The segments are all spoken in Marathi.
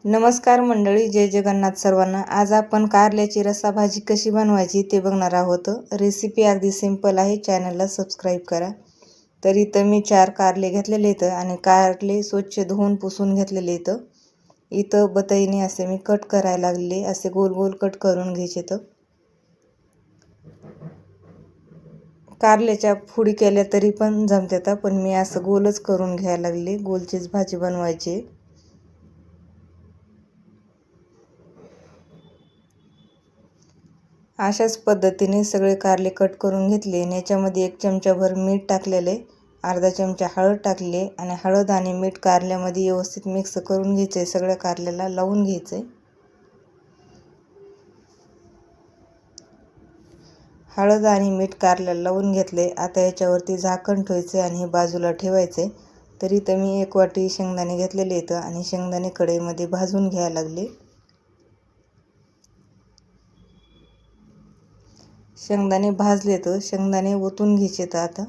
नमस्कार मंडळी, जय जगन्नाथ सर्वांना। आज आपण कारल्याची रस्सा भाजी कशी बनवायची ते बघणार आहोत। रेसिपी अगदी सिंपल आहे। चॅनलला सबस्क्राईब करा। तर इथं मी 4 कारले घेतलेले आहेत आणि कारले स्वच्छ धुवून पुसून घेतलेले आहेत। इथं बतईने असे मी कट करायला लागले, असे गोल गोल कट करून घ्यायचे। तर कारल्याच्या फुडी केल्या तरी पण जमतात, पण मी असं गोलच करून घ्यायला लागले। गोलचीच भाजी बनवायची। अशाच पद्धतीने सगळे कारले कट करून घेतले आणि याच्यामध्ये 1 चमचाभर मीठ टाकलेले, अर्धा चमचा हळद टाकले आणि हळद आणि मीठ कारल्यामध्ये व्यवस्थित मिक्स करून घ्यायचे। सगळ्या कारल्याला लावून घ्यायचे। हळद आणि मीठ कारल्याला लावून घेतले। आता याच्यावरती झाकण ठेवायचे आणि हे बाजूला ठेवायचे। तर इथं मी 1 वाटी शेंगदाणे घेतलेले आहेत आणि शेंगदाणे कढईमध्ये भाजून घ्यायला लागले। शेंगदाणे भाजले तर शेंगदाणे ओतून घ्यायचे। तर आता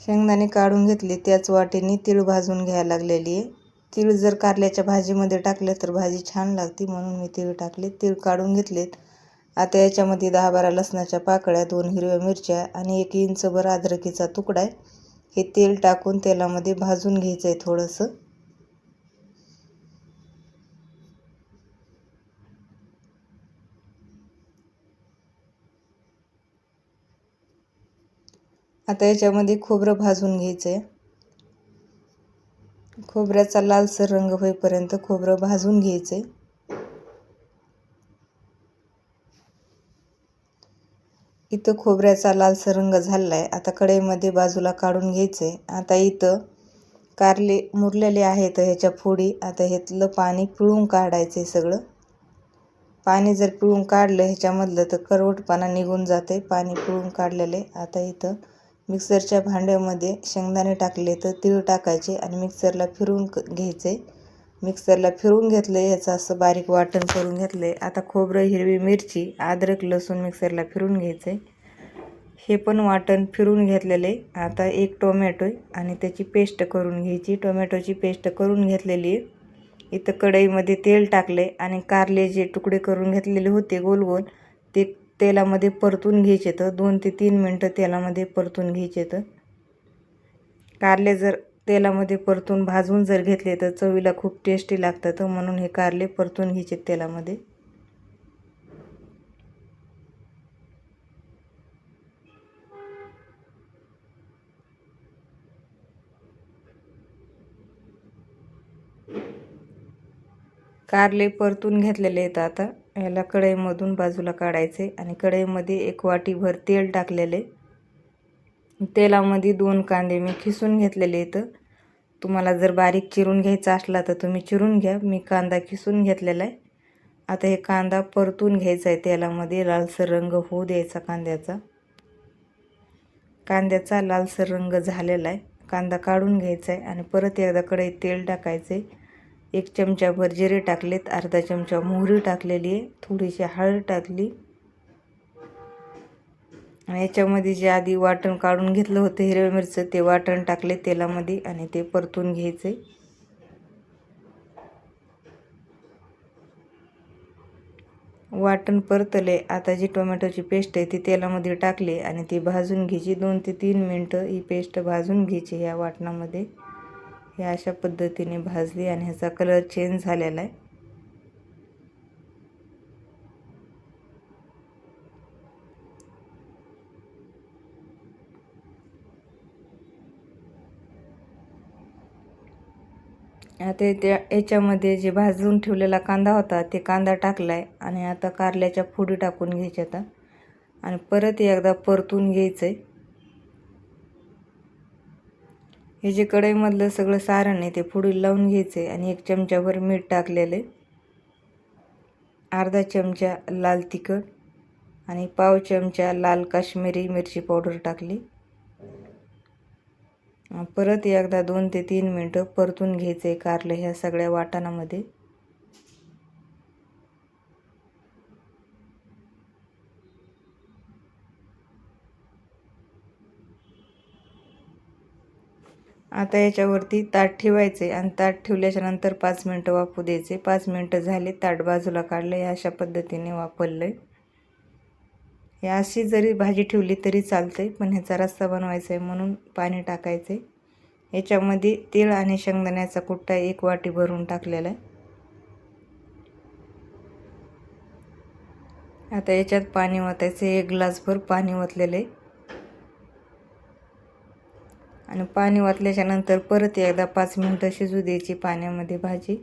शेंगदाणे काढून घेतले। त्याच वाटीने तीळ भाजून घ्यायला लागलेली आहे। तीळ जर कारल्याच्या भाजीमध्ये टाकले तर भाजी छान लागते, म्हणून मी तीळ टाकले। तीळ काढून घेतलेत। आता याच्यामध्ये 10-12 लसणाच्या पाकळ्या, 2 हिरव्या मिरच्या आणि 1 इंचभर अद्रकीचा तुकडा आहे। हे तेल टाकून तेलामध्ये भाजून घ्यायचं आहे थोडंसं। आता याच्यामध्ये खोबरं भाजून घ्यायचं आहे। खोबऱ्याचा लालसर रंग होईपर्यंत खोबरं भाजून घ्यायचे। इथं खोबऱ्याचा लालसर रंग झालेला आहे। आता कढईमध्ये बाजूला काढून घ्यायचे। आता इथं कारले मुरलेले आहेत ह्याच्या फोडी। आता ह्यातलं पाणी पिळून काढायचे सगळं। पाणी जर पिळून काढलं ह्याच्यामधलं तर करवटपणा निघून जाते, पाणी पिळून काढलेले। आता इथं मिक्सरच्या भांड्यामध्ये शेंगदाणे टाकले तर तीळ टाकायचे आणि मिक्सरला फिरवून घ्यायचे। मिक्सरला फिरवून घेतले, याचं असं बारीक वाटण करून घेतले। आता खोबरं, हिरवी मिरची, अद्रक, लसूण मिक्सरला फिरवून घ्यायचे। हे पण वाटण फिरवून घेतलेले। आता 1 टोमॅटो आणि त्याची पेस्ट करून घ्यायची। टोमॅटोची पेस्ट करून घेतलेली आहे। इथं कढईमध्ये तेल टाकले आणि कारले जे तुकडे करून घेतलेले होते गोल गोल, ते तेलामध्ये परतून घ्यायचे। तर 2 ते 3 मिनिटं तेलामध्ये परतून घ्यायचे। तर कारले जर तेलामध्ये परतून भाजून जर घेतले तर चवीला खूप टेस्टी लागतात, म्हणून हे कारले परतून घ्यायचे तेलामध्ये। कारले परतून घेतलेले आहेत। आता याला कढईमधून बाजूला काढायचे आणि कढईमध्ये 1 वाटीभर तेल टाकलेले। तेलामध्ये 2 कांदे मी खिसून घेतलेले आहेत। तुम्हाला जर बारीक चिरून घ्यायचा असला तर तुम्ही चिरून घ्या, मी कांदा खिसून घेतलेला आहे। आता हे कांदा परतून घ्यायचा आहे तेलामध्ये, लालसर रंग होऊ द्यायचा कांद्याचा। कांद्याचा लालसर रंग झालेला आहे। कांदा काढून घ्यायचा आहे आणि परत एकदा कढईत तेल टाकायचे। 1 चमचाभर जिरे टाकलेत, अर्धा चमचा मोहरी टाकलेली आहे, थोडीशी हळद टाकली आणि याच्यामध्ये जे आधी वाटण काढून घेतलं होतं हिरव्या मिरचं, ते वाटण टाकले तेलामध्ये आणि ते परतून घ्यायचे। वाटण परतले। आता जी टोमॅटोची पेस्ट आहे ती तेलामध्ये टाकली आणि ती भाजून घ्यायची। 2 ते 3 मिनिटं ही पेस्ट भाजून घ्यायची या वाटणामध्ये। हे अशा पद्धतीने भाजली आणि ह्याचा कलर चेंज झालेला आहे। आता याच्यामध्ये जे भाजून ठेवलेला कांदा होता ते कांदा टाकलाय आणि आता कारल्याच्या फोडी टाकून घ्यायच्या आता आणि परत एकदा परतून घ्यायचंय। हे जे कढईमधलं सगळं सारण आहे ते फोडी लावून घ्यायचे आणि 1 चमचाभर मीठ टाकलेले, अर्धा चमचा लाल तिखट आणि पाव चमचा लाल काश्मीरी मिरची पावडर टाकली। परत एकदा 2 ते 3 मिनिटं परतून घ्यायचे कारले ह्या सगळ्या वाटणामध्ये। आता याच्यावरती ताट ठेवायचे आणि ताट ठेवल्याच्या नंतर 5 मिनटं वाफू द्यायचे. 5 मिनटं झाले, ताट बाजूला काढलं. हे अशा पद्धतीने वापरलं आहे. हे अशी जरी भाजी ठेवली तरी चालते, पण ह्याचा रस्सा बनवायचा आहे म्हणून पाणी टाकायचे. याच्यामध्ये तीळ आणि शेंगदाण्याचा कुट्टा 1 वाटी भरून टाकलेला आहे. आता याच्यात पाणी ओतायचं. 1 ग्लासभर पाणी ओतलेलं आहे आणि पाणी ओतल्याच्या नंतर परत एकदा 5 मिनटं शिजू द्यायची पाण्यामध्ये भाजी.